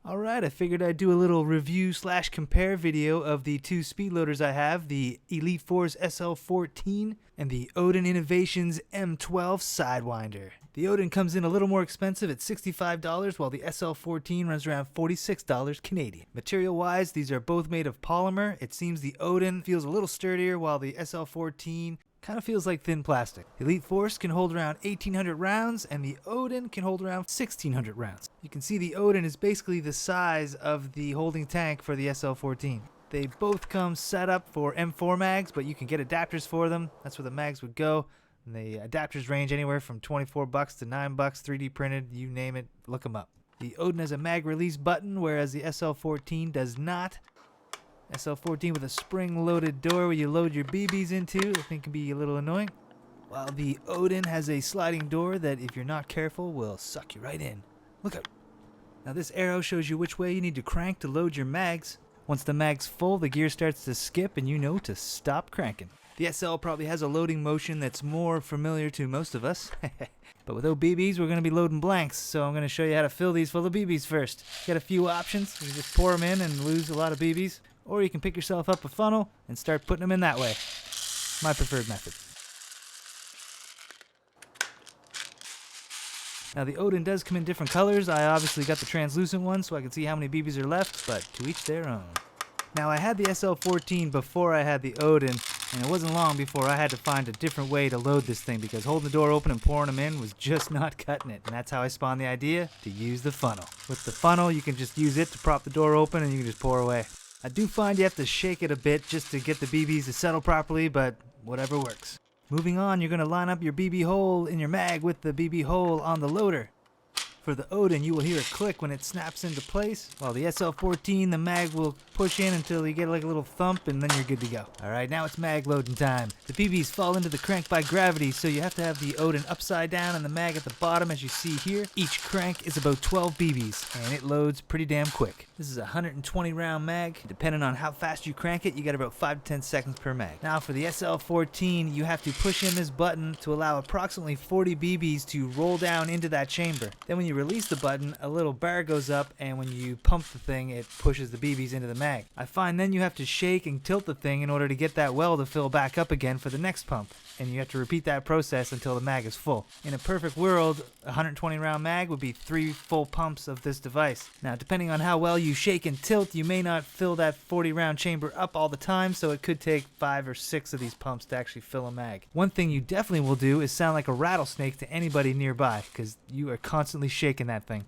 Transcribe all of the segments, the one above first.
Alright, I figured I'd do a little review / compare video of the two speed loaders I have, the Elite Force SL14 and the Odin Innovations M12 Sidewinder. The Odin comes in a little more expensive at $65, while the SL14 runs around $46 Canadian. Material-wise, these are both made of polymer. It seems the Odin feels a little sturdier, while the SL14 kind of feels like thin plastic. The Elite Force can hold around 1,800 rounds, and the Odin can hold around 1,600 rounds. You can see the Odin is basically the size of the holding tank for the SL14. They both come set up for M4 mags, but you can get adapters for them. That's where the mags would go. And the adapters range anywhere from $24 to $9, 3D printed, you name it, look them up. The Odin has a mag release button, whereas the SL14 does not. SL14 with a spring-loaded door where you load your BBs into, I think can be a little annoying. While the Odin has a sliding door that, if you're not careful, will suck you right in. Look out. Now this arrow shows you which way you need to crank to load your mags. Once the mag's full, the gear starts to skip and you know to stop cranking. The SL probably has a loading motion that's more familiar to most of us. But without BBs, we're going to be loading blanks, so I'm going to show you how to fill these full of BBs first. You got a few options. You can just pour them in and lose a lot of BBs. Or you can pick yourself up a funnel and start putting them in that way. My preferred method. Now the Odin does come in different colors. I obviously got the translucent one so I can see how many BBs are left, but to each their own. Now I had the SL14 before I had the Odin, and it wasn't long before I had to find a different way to load this thing because holding the door open and pouring them in was just not cutting it. And that's how I spawned the idea to use the funnel. With the funnel, you can just use it to prop the door open and you can just pour away. I do find you have to shake it a bit just to get the BBs to settle properly, but whatever works. Moving on, you're going to line up your BB hole in your mag with the BB hole on the loader. For the Odin, you will hear a click when it snaps into place, while the SL14, the mag will push in until you get like a little thump and then you're good to go. Alright, now it's mag loading time. The BBs fall into the crank by gravity, so you have to have the Odin upside down and the mag at the bottom as you see here. Each crank is about 12 BBs, and it loads pretty damn quick. This is a 120 round mag. Depending on how fast you crank it, you get about 5 to 10 seconds per mag. Now for the SL14, you have to push in this button to allow approximately 40 BBs to roll down into that chamber. Then when you release the button, a little bar goes up, and when you pump the thing, it pushes the BBs into the mag. I find then you have to shake and tilt the thing in order to get that well to fill back up again for the next pump, and you have to repeat that process until the mag is full. In a perfect world, a 120 round mag would be 3 full pumps of this device. Now depending on how well you shake and tilt, you may not fill that 40 round chamber up all the time, so it could take 5 or 6 of these pumps to actually fill a mag. One thing you definitely will do is sound like a rattlesnake to anybody nearby, because you are constantly shaking that thing.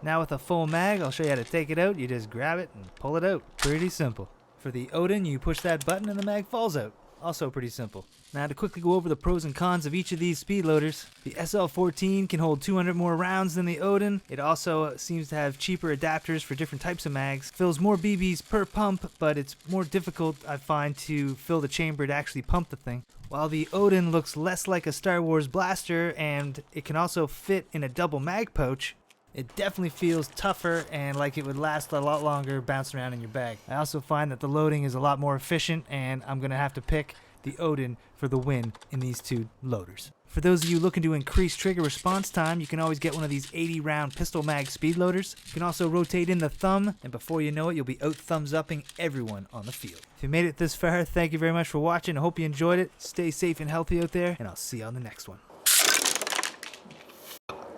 Now with a full mag, I'll show you how to take it out. You just grab it and pull it out. Pretty simple. For the Odin, you push that button and the mag falls out. Also pretty simple. Now to quickly go over the pros and cons of each of these speed loaders. The SL14 can hold 200 more rounds than the Odin. It also seems to have cheaper adapters for different types of mags. Fills more BBs per pump, but it's more difficult, I find, to fill the chamber to actually pump the thing. While the Odin looks less like a Star Wars blaster, and it can also fit in a double mag pouch, it definitely feels tougher and like it would last a lot longer bouncing around in your bag. I also find that the loading is a lot more efficient, and I'm going to have to pick the Odin for the win in these two loaders. For those of you looking to increase trigger response time, you can always get one of these 80 round pistol mag speed loaders. You can also rotate in the thumb, and before you know it, you'll be out thumbs upping everyone on the field. If you made it this far, thank you very much for watching. I hope you enjoyed it. Stay safe and healthy out there, and I'll see you on the next one.